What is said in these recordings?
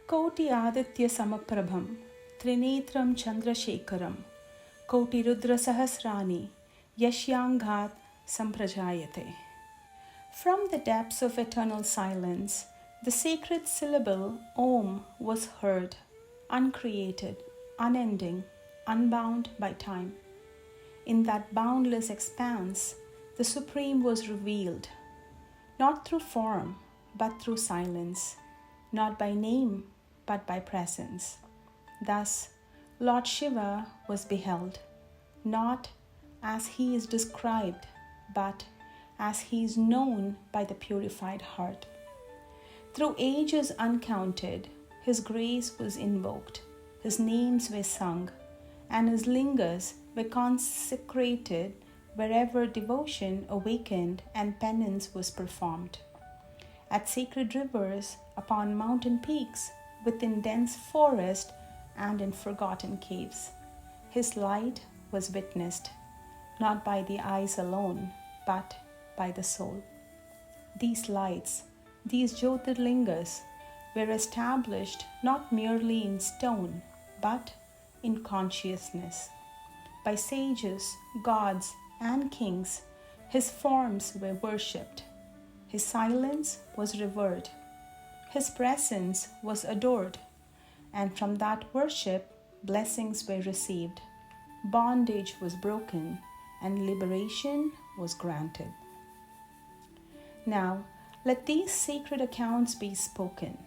Koti Aditya Samaprabham Trinetram Chandrashekaram Koti Rudra Sahasrani Yashyangat Samprajayate. From the depths of eternal silence, the sacred syllable Om was heard, uncreated, unending, unbound by time. In that boundless expanse, the Supreme was revealed, not through form, but through silence, not by name, but by presence. Thus, Lord Śiva was beheld, not as he is described, but as he is known by the purified heart. Through ages uncounted, his grace was invoked, his names were sung, and his lingas were consecrated wherever devotion awakened and penance was performed. At sacred rivers, upon mountain peaks, within dense forest, and in forgotten caves, his light was witnessed, not by the eyes alone, but by the soul. These lights, these Jyotirliṅgas, were established not merely in stone, but in consciousness. By sages, gods, and kings, his forms were worshipped. His silence was revered. His presence was adored. And from that worship, blessings were received. Bondage was broken, and liberation was granted. Now, let these sacred accounts be spoken.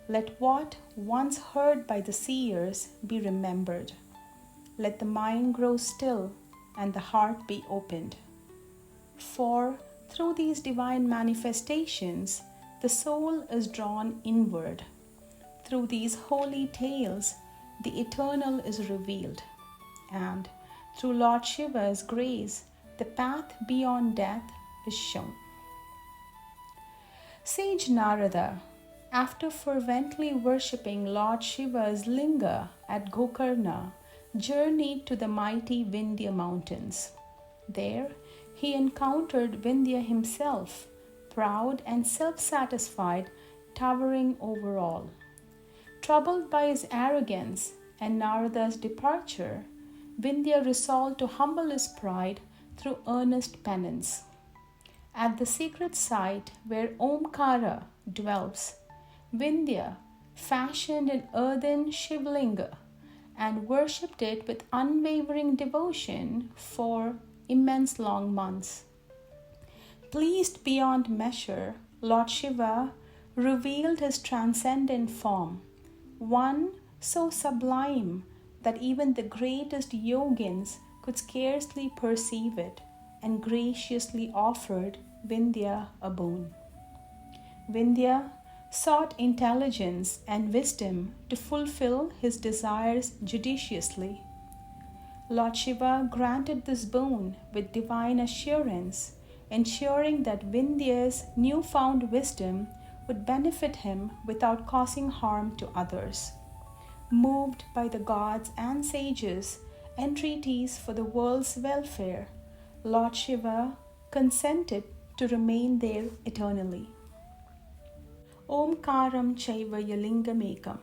Let what once heard by the seers be remembered. Let the mind grow still and the heart be opened. For through these divine manifestations, the soul is drawn inward. Through these holy tales, the eternal is revealed. And through Lord Shiva's grace, the path beyond death is shown. Sage Narada, after fervently worshipping Lord Shiva's linga at Gokarna, journeyed to the mighty Vindhya mountains. There, he encountered Vindhya himself, proud and self-satisfied, towering over all. Troubled by his arrogance and Narada's departure, Vindhya resolved to humble his pride through earnest penance. At the sacred site where Oṃkāra dwells, Vindhya fashioned an earthen Shivlinga and worshipped it with unwavering devotion for immense long months. Pleased beyond measure, Lord Śiva revealed his transcendent form, one so sublime that even the greatest yogins could scarcely perceive it, and graciously offered Vindhya a boon. Vindhya sought intelligence and wisdom to fulfill his desires judiciously. Lord Śiva granted this boon with divine assurance, ensuring that Vindhya's newfound wisdom would benefit him without causing harm to others. Moved by the gods and sages' entreaties for the world's welfare, Lord Śiva consented to remain there eternally. Oṃkāram chaiva yalingamekam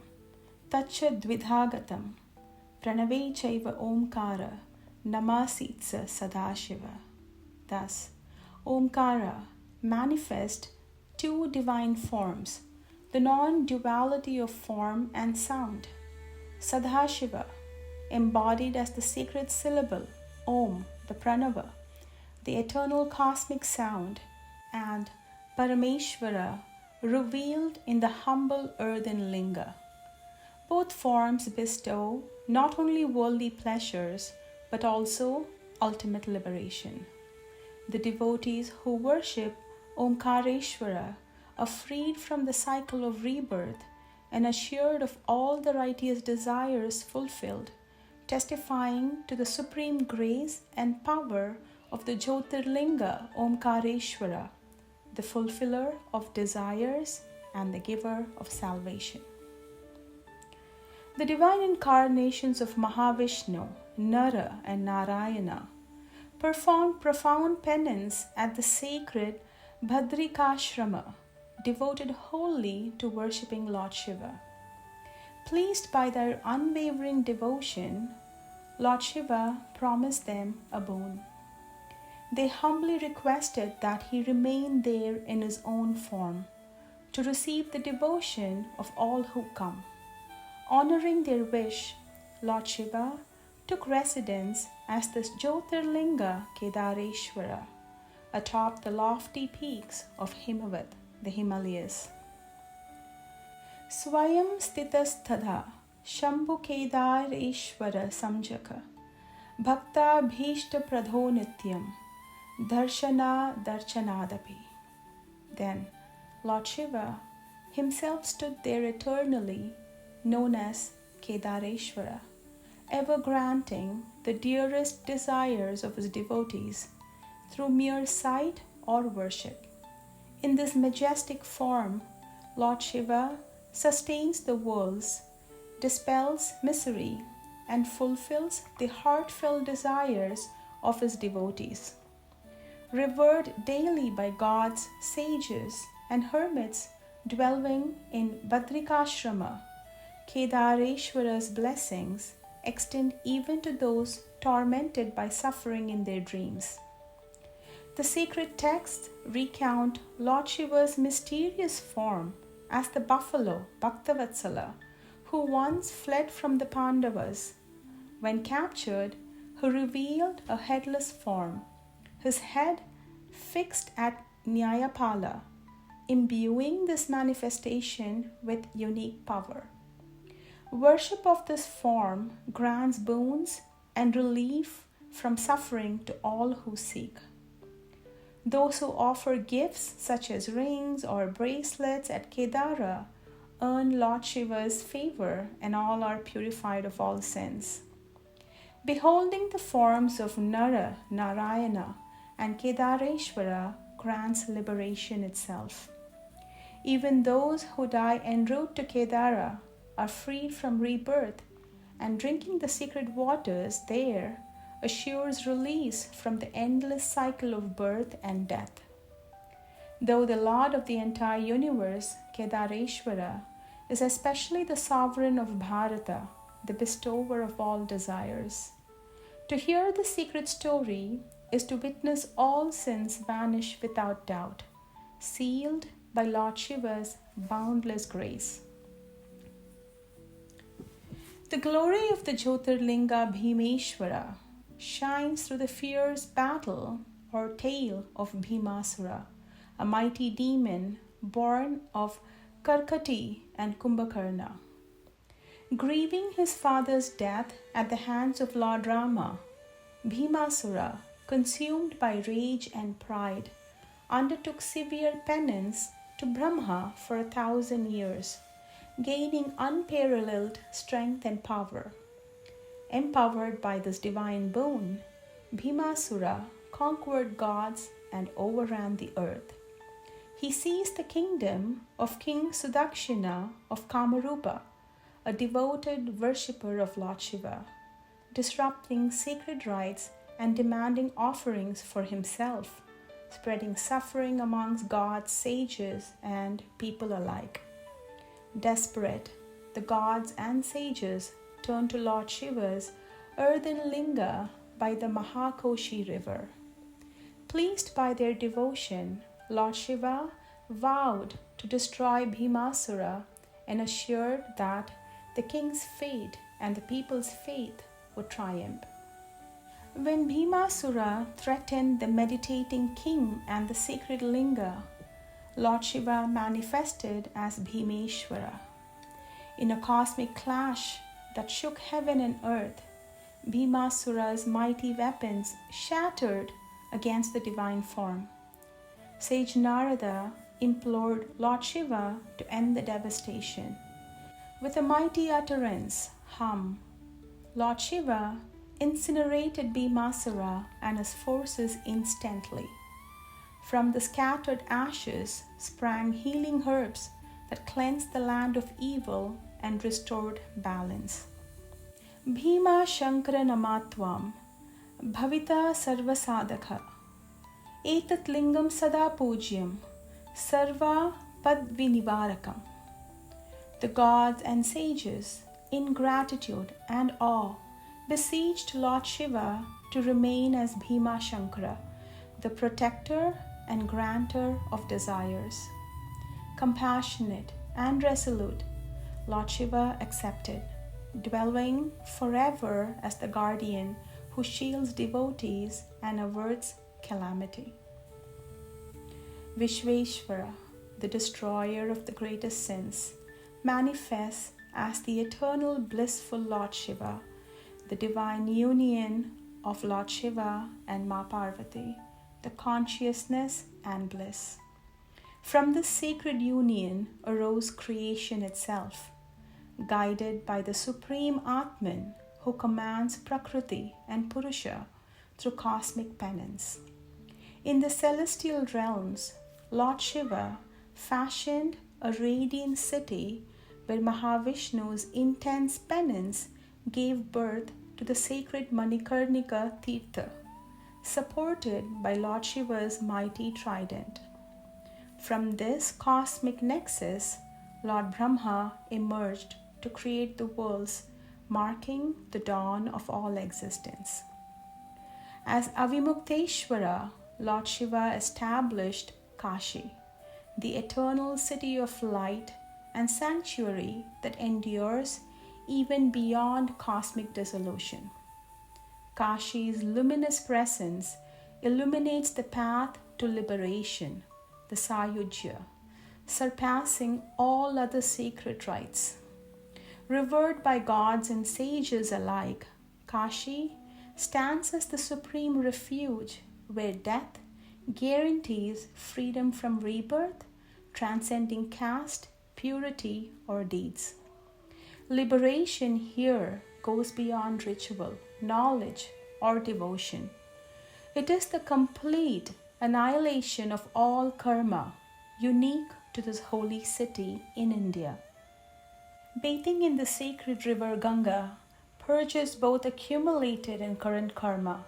tacha dvidhagatam pranave chaiva Oṃkāra namasitsa sadashiva. Thus, Oṃkāra manifests two divine forms, the non-duality of form and sound. Sadashiva, embodied as the sacred syllable Om, the Pranava, the eternal cosmic sound, and Parameshvara, revealed in the humble earthen linga. Both forms bestow not only worldly pleasures, but also ultimate liberation. The devotees who worship Oṃkāreśvara are freed from the cycle of rebirth and assured of all the righteous desires fulfilled, testifying to the supreme grace and power of the Jyotirliṅga Oṃkāreśvara, the fulfiller of desires and the giver of salvation. The divine incarnations of Mahavishnu, Nara and Narayana performed profound penance at the sacred Bhadrikāśrama, devoted wholly to worshipping Lord Śiva. Pleased by their unwavering devotion, Lord Shiva promised them a boon. They humbly requested that he remain there in his own form to receive the devotion of all who come. Honoring their wish, Lord Shiva took residence as the Jyotirliṅga Kedāreśvara atop the lofty peaks of Himavat, the Himalayas. Swayam Sthitasthada Shambhu Kedāreśvara Samjaka Bhakta Bhishta Pradho Nityam Darshana Darchanadapi. Then Lord Shiva himself stood there eternally, known as Kedāreśvara, ever granting the dearest desires of his devotees through mere sight or worship. In this majestic form, Lord Shiva sustains the worlds, dispels misery, and fulfills the heartfelt desires of his devotees. Revered daily by gods, sages, and hermits dwelling in Badrikashrama, Kedāreśvara's blessings extend even to those tormented by suffering in their dreams. The sacred texts recount Lord Shiva's mysterious form as the buffalo Bhaktavatsala, who once fled from the Pandavas. When captured, he revealed a headless form, his head fixed at Nyayapala, imbuing this manifestation with unique power. Worship of this form grants boons and relief from suffering to all who seek. Those who offer gifts such as rings or bracelets at Kedara earn Lord Shiva's favor and all are purified of all sins. Beholding the forms of Nara, Narayana, and Kedāreśvara grants liberation itself. Even those who die en route to Kedara are freed from rebirth, and drinking the sacred waters there assures release from the endless cycle of birth and death. Though the Lord of the entire universe, Kedāreśvara, is especially the sovereign of Bharata, the bestower of all desires. To hear the secret story is to witness all sins vanish without doubt, sealed by Lord Shiva's boundless grace. The glory of the Jyotirliṅga Bhīmeśvara shines through the fierce battle or tale of Bhīmasura, a mighty demon born of Karkati and Kumbhakarna. Grieving his father's death at the hands of Lord Rama, Bhīmasura, consumed by rage and pride, undertook severe penance to Brahma for 1,000 years, gaining unparalleled strength and power. Empowered by this divine boon, Bhīmasura conquered gods and overran the earth. He seized the kingdom of King Sudakshina of Kamarupa, a devoted worshipper of Lord Shiva, disrupting sacred rites and demanding offerings for himself, spreading suffering amongst gods, sages, and people alike. Desperate, the gods and sages turned to Lord Shiva's earthen linga by the Kāśī river. Pleased by their devotion, Lord Shiva vowed to destroy Bhīmasura and assured that the king's fate and the people's faith would triumph. When Bhīmasura threatened the meditating king and the sacred linga, Lord Shiva manifested as Bhīmeśvara. In a cosmic clash that shook heaven and earth, Bhīmasura's mighty weapons shattered against the divine form. Sage Narada implored Lord Shiva to end the devastation. With a mighty utterance, hum, Lord Shiva incinerated Bhīmasura and his forces instantly. From the scattered ashes sprang healing herbs that cleansed the land of evil and restored balance. Bhīma Shankara Namatvam Bhavita Sarvasadakha Etat Lingam Sada Pujyam Sarva Padvinivarakam. The gods and sages, in gratitude and awe, beseeched Lord Śiva to remain as Bhīma Shankara, the protector and granter of desires. Compassionate and resolute, Lord Śiva accepted, dwelling forever as the guardian who shields devotees and averts calamity. Viśveśvara, the destroyer of the greatest sins, manifests as the eternal blissful Lord Śiva, the divine union of Lord Śiva and Ma Parvati, the consciousness and bliss. From this sacred union arose creation itself, guided by the Supreme Atman who commands Prakriti and Purusha through cosmic penance. In the celestial realms, Lord Śiva fashioned a radiant city where Mahavishnu's intense penance gave birth to the sacred Manikarnika Tirtha, supported by Lord Shiva's mighty trident. From this cosmic nexus, Lord Brahma emerged to create the worlds, marking the dawn of all existence. As Avimukteshvara, Lord Śiva established Kāśī, the eternal city of light and sanctuary that endures even beyond cosmic dissolution. Kāśī's luminous presence illuminates the path to liberation, the Sayujya, surpassing all other sacred rites. Revered by gods and sages alike, Kāśī stands as the supreme refuge where death guarantees freedom from rebirth, transcending caste, purity, or deeds. Liberation here goes beyond ritual, knowledge, or devotion. It is the complete annihilation of all karma, unique to this holy city in India. Bathing in the sacred river Ganga purges both accumulated and current karma,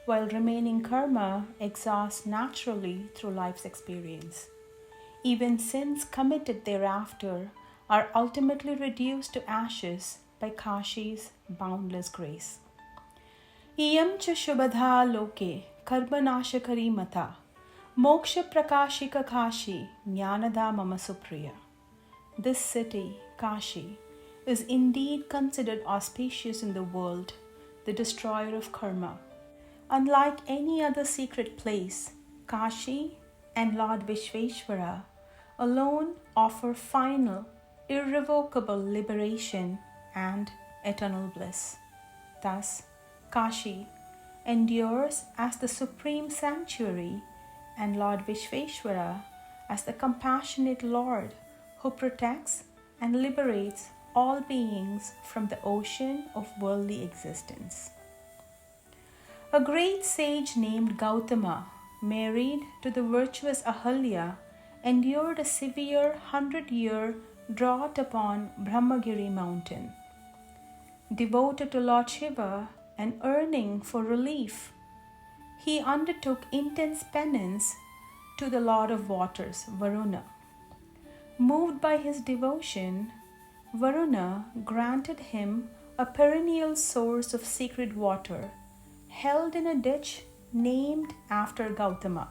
while remaining karma exhausts naturally through life's experience. Even sins committed thereafter are ultimately reduced to ashes by Kāśī's boundless grace. Iyam cha shubhadha loke karmanashakari mata moksha prakashika Kāśī jnanada mama supriya. This city, Kāśī, is indeed considered auspicious in the world, the destroyer of karma. Unlike any other sacred place, Kāśī and Lord Viśveśvara alone offer final, irrevocable liberation and eternal bliss. Thus, Kāśī endures as the supreme sanctuary and Lord Viśveśvara as the compassionate Lord who protects and liberates all beings from the ocean of worldly existence. A great sage named Gautama, married to the virtuous Ahalya, endured a severe 100-year drought upon Brahmagiri mountain. Devoted to Lord Śiva and yearning for relief, he undertook intense penance to the Lord of Waters, Varuna. Moved by his devotion, Varuna granted him a perennial source of sacred water, held in a ditch named after Gautama.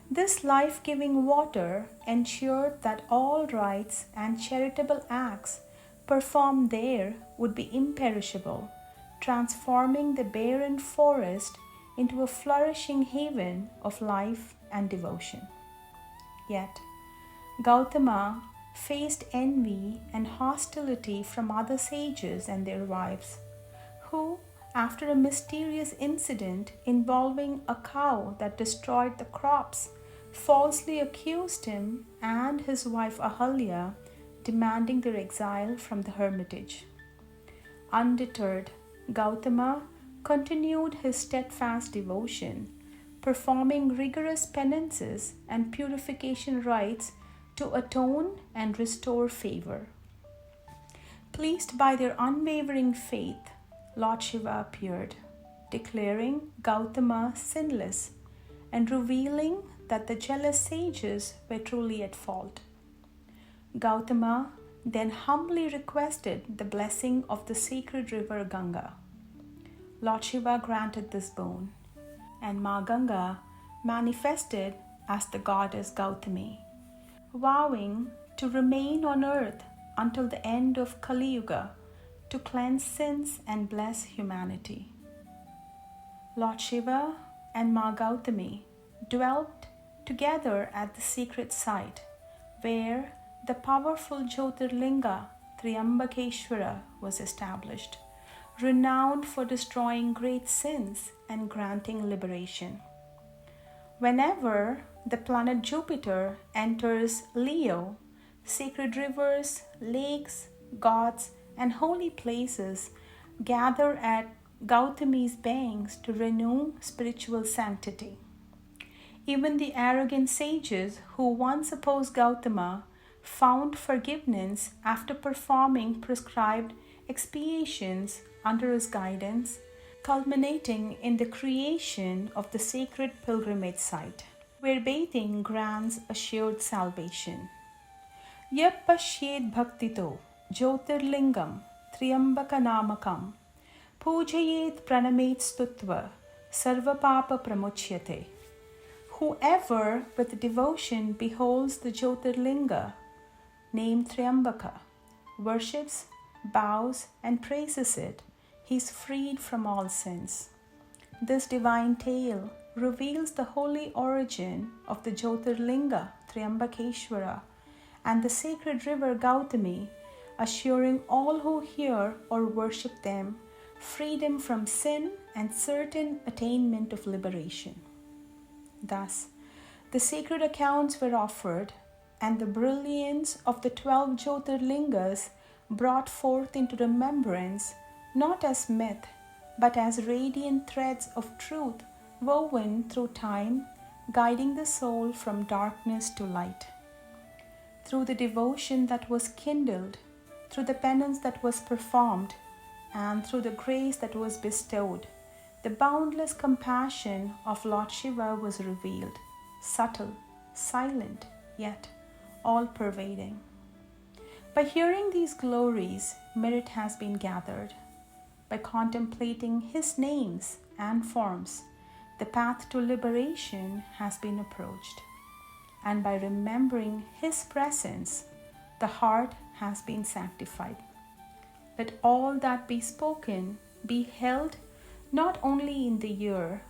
This life-giving water ensured that all rites and charitable acts performed there would be imperishable, transforming the barren forest into a flourishing haven of life and devotion. Yet, Gautama faced envy and hostility from other sages and their wives, who, after a mysterious incident involving a cow that destroyed the crops, falsely accused him and his wife Ahalya, demanding their exile from the hermitage. Undeterred, Gautama continued his steadfast devotion, performing rigorous penances and purification rites to atone and restore favor. Pleased by their unwavering faith, Lord Śiva appeared, declaring Gautama sinless and revealing that the jealous sages were truly at fault. Gautama then humbly requested the blessing of the sacred river Ganga. Lord Shiva granted this boon, and Ma Ganga manifested as the goddess Gautami, vowing to remain on earth until the end of Kali Yuga to cleanse sins and bless humanity. Lord Shiva and Ma Gautami dwelt together at the sacred site where the powerful Jyotirliṅga Tryambakeśvara was established, renowned for destroying great sins and granting liberation. Whenever the planet Jupiter enters Leo, sacred rivers, lakes, gods, and holy places gather at Gautami's banks to renew spiritual sanctity. Even the arrogant sages who once opposed Gautama found forgiveness after performing prescribed expiations under his guidance, culminating in the creation of the sacred pilgrimage site, where bathing grants assured salvation. Yap pashyed bhaktito Jyotirliṅgam Tryambakanamakam Pujayet pranamet stutva sarvapapa pramuchyate. Whoever with devotion beholds the Jyotirliṅga named Tryambaka, worships, bows, and praises it, he is freed from all sins. This divine tale reveals the holy origin of the Jyotirliṅga Tryambakeśvara and the sacred river Gautami, assuring all who hear or worship them freedom from sin and certain attainment of liberation. Thus, the sacred accounts were offered, and the brilliance of the 12 Jyotirliṅgas brought forth into remembrance, not as myth, but as radiant threads of truth woven through time, guiding the soul from darkness to light. Through the devotion that was kindled, through the penance that was performed, and through the grace that was bestowed, the boundless compassion of Lord Shiva was revealed, subtle, silent, yet all-pervading. By hearing these glories, merit has been gathered. By contemplating His names and forms, the path to liberation has been approached. And by remembering His presence, the heart has been sanctified. Let all that be spoken be held not only in the ear,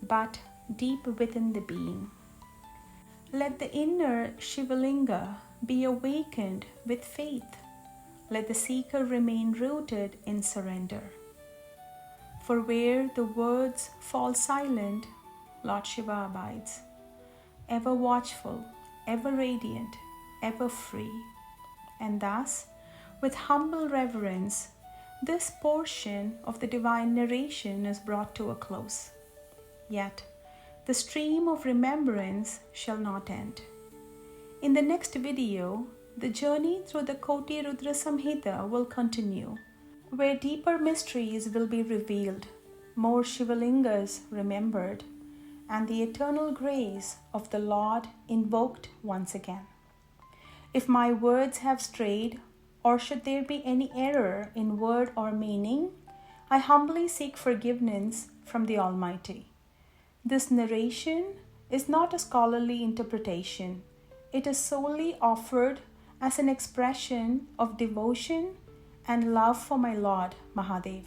but deep within the being. Let the inner Shivalinga be awakened with faith. Let the seeker remain rooted in surrender. For where the words fall silent, Lord Shiva abides, ever watchful, ever radiant, ever free. And thus, with humble reverence, this portion of the divine narration is brought to a close. Yet, the stream of remembrance shall not end. In the next video, the journey through the Koti Rudra Saṁhitā will continue, where deeper mysteries will be revealed, more Shivalingas remembered, and the eternal grace of the Lord invoked once again. If my words have strayed, or should there be any error in word or meaning, I humbly seek forgiveness from the Almighty. This narration is not a scholarly interpretation. It is solely offered as an expression of devotion and love for my Lord Mahadev.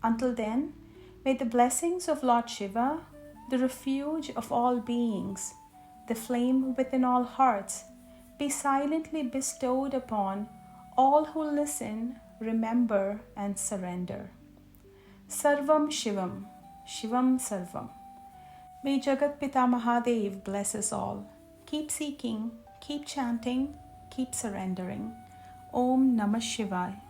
Until then, may the blessings of Lord Shiva, the refuge of all beings, the flame within all hearts, be silently bestowed upon all who listen, remember, and surrender. Sarvaṁ Shivam, Shivam Sarvaṁ. May Jagat Pita Mahadev bless us all. Keep seeking, keep chanting, keep surrendering. Om Namaḥ Śivāya.